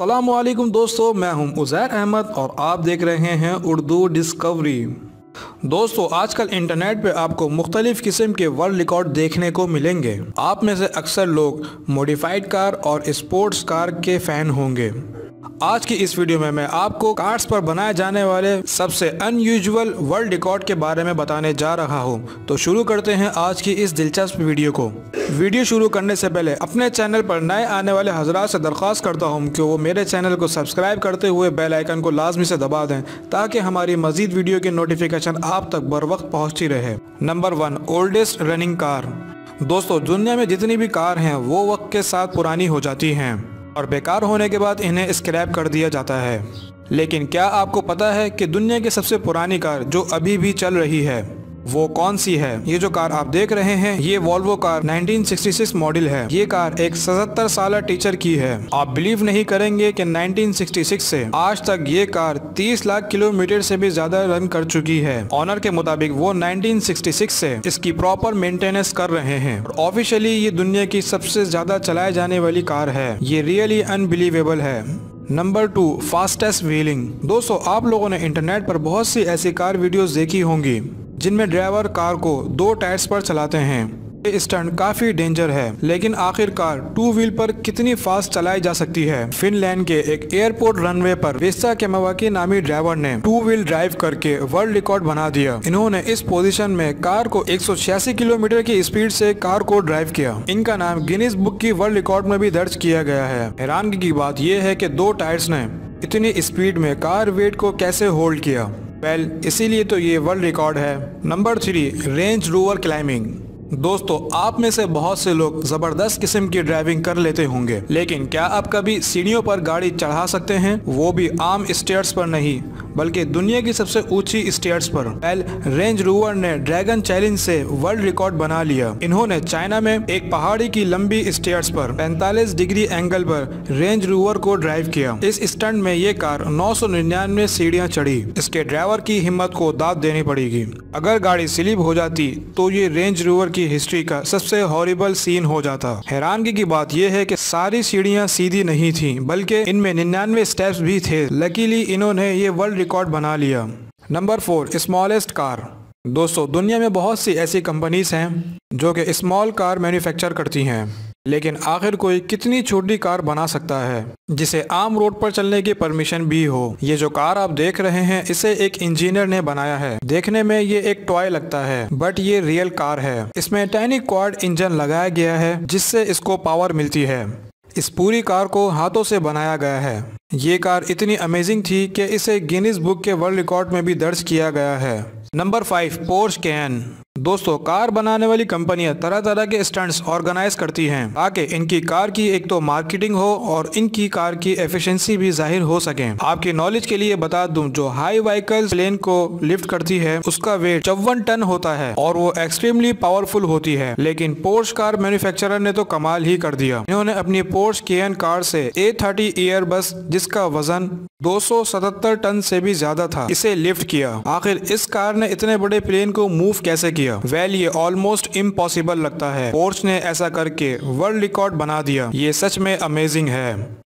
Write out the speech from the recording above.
अस्सलामुअलैकुम दोस्तों, मैं हूं उज़ैर अहमद और आप देख रहे हैं उर्दू डिस्कवरी। दोस्तों, आजकल इंटरनेट पे आपको मुख्तलिफ किस्म के वर्ल्ड रिकॉर्ड देखने को मिलेंगे। आप में से अक्सर लोग मॉडिफाइड कार और स्पोर्ट्स कार के फ़ैन होंगे। आज की इस वीडियो में मैं आपको कार्स पर बनाए जाने वाले सबसे अनयूजुअल वर्ल्ड रिकॉर्ड के बारे में बताने जा रहा हूं। तो शुरू करते हैं आज की इस दिलचस्प वीडियो को। वीडियो शुरू करने से पहले अपने चैनल पर नए आने वाले हजरात से दरख्वास्त करता हूं कि वो मेरे चैनल को सब्सक्राइब करते हुए बेल आइकन को लाजमी से दबा दें ताकि हमारी मजीद वीडियो की नोटिफिकेशन आप तक बर वक्त पहुँचती रहे। Number 1, oldest running car. दोस्तों, दुनिया में जितनी भी कार हैं वो वक्त के साथ पुरानी हो जाती हैं और बेकार होने के बाद इन्हें स्क्रैप कर दिया जाता है। लेकिन क्या आपको पता है कि दुनिया की सबसे पुरानी कार जो अभी भी चल रही है वो कौन सी है? ये जो कार आप देख रहे हैं ये वोल्वो कार 1966 मॉडल है। ये कार एक 77 साल टीचर की है। आप बिलीव नहीं करेंगे कि 1966 से आज तक ये कार 30 लाख किलोमीटर से भी ज्यादा रन कर चुकी है। ऑनर के मुताबिक वो 1966 से इसकी प्रॉपर मेंटेनेंस कर रहे हैं और ऑफिशियली ये दुनिया की सबसे ज्यादा चलाए जाने वाली कार है। ये रियली अनबिलीवेबल है। Number 2, fastest wheeling. दोस्तों, आप लोगों ने इंटरनेट पर बहुत सी ऐसी कार वीडियोस देखी होंगी जिनमें ड्राइवर कार को 2 टायर्स पर चलाते हैं। ये स्टंट काफी डेंजर है, लेकिन आखिरकार 2 व्हील पर कितनी फास्ट चलाई जा सकती है? फिनलैंड के एक एयरपोर्ट रनवे पर वेस्टा केमावाकी नामी ड्राइवर ने 2 व्हील ड्राइव करके वर्ल्ड रिकॉर्ड बना दिया। इन्होंने इस पोजीशन में कार को 186 किलोमीटर की स्पीड से कार को ड्राइव किया। इनका नाम गिनीज बुक की वर्ल्ड रिकॉर्ड में भी दर्ज किया गया है। हैरानगी की बात यह है कि 2 टायर्स ने इतनी स्पीड में कार वेट को कैसे होल्ड किया? इसीलिए तो ये वर्ल्ड रिकॉर्ड है। Number 3, range rover climbing. दोस्तों, आप में से बहुत से लोग जबरदस्त किस्म की ड्राइविंग कर लेते होंगे, लेकिन क्या आप कभी सीढ़ियों पर गाड़ी चढ़ा सकते हैं? वो भी आम स्टेयर्स पर नहीं बल्कि दुनिया की सबसे ऊंची स्टेयर्स पर। रेंज रोवर ने ड्रैगन चैलेंज से वर्ल्ड रिकॉर्ड बना लिया। इन्होंने चाइना में एक पहाड़ी की लंबी स्टेयर्स पर 45 डिग्री एंगल पर रेंज रोवर को ड्राइव किया। इस स्टंट में ये कार 999 सीढ़ियां चढ़ी। इसके ड्राइवर की हिम्मत को दाद देनी पड़ेगी। अगर गाड़ी स्लिप हो जाती तो ये रेंज रोवर की हिस्ट्री का सबसे हॉरिबल सीन हो जाता। हैरानगी की बात यह है कि सारी सीढ़ियां सीधी नहीं थी बल्कि इनमें 99 स्टेप्स भी थे। लकीली इन्होंने ये वर्ल्ड रिकॉर्ड बना लिया। Number 4, smallest car. दोस्तों, दुनिया में बहुत सी ऐसी कंपनीज हैं जो कि स्मॉल कार मैन्युफैक्चर करती हैं, लेकिन आखिर कोई कितनी छोटी कार बना सकता है जिसे आम रोड पर चलने की परमिशन भी हो? ये जो कार आप देख रहे हैं इसे एक इंजीनियर ने बनाया है। देखने में ये एक टॉय लगता है बट ये रियल कार है। इसमें टाइनी क्वाड इंजन लगाया गया है जिससे इसको पावर मिलती है। इस पूरी कार को हाथों से बनाया गया है। ये कार इतनी अमेजिंग थी कि इसे गिनीज बुक के वर्ल्ड रिकॉर्ड में भी दर्ज किया गया है। Number 5, Porsche Cayenne. दोस्तों, कार बनाने वाली कंपनियां तरह तरह के स्टंट्स ऑर्गेनाइज करती हैं ताकि इनकी कार की एक तो मार्केटिंग हो और इनकी कार की एफिशिएंसी भी जाहिर हो सके। आपकी नॉलेज के लिए बता दूं, जो हाई व्हीकल प्लेन को लिफ्ट करती है उसका वेट 54 टन होता है और वो एक्सट्रीमली पावरफुल होती है। लेकिन पोर्श कार मैन्युफैक्चरर ने तो कमाल ही कर दिया। इन्होंने अपनी पोर्श कैयन कार से A30 एयरबस जिसका वजन 277 टन से भी ज्यादा था इसे लिफ्ट किया। आखिर इस कार ने इतने बड़े प्लेन को मूव कैसे किया? ये ऑलमोस्ट इम्पॉसिबल लगता है। पोर्श ने ऐसा करके वर्ल्ड रिकॉर्ड बना दिया। ये सच में अमेजिंग है।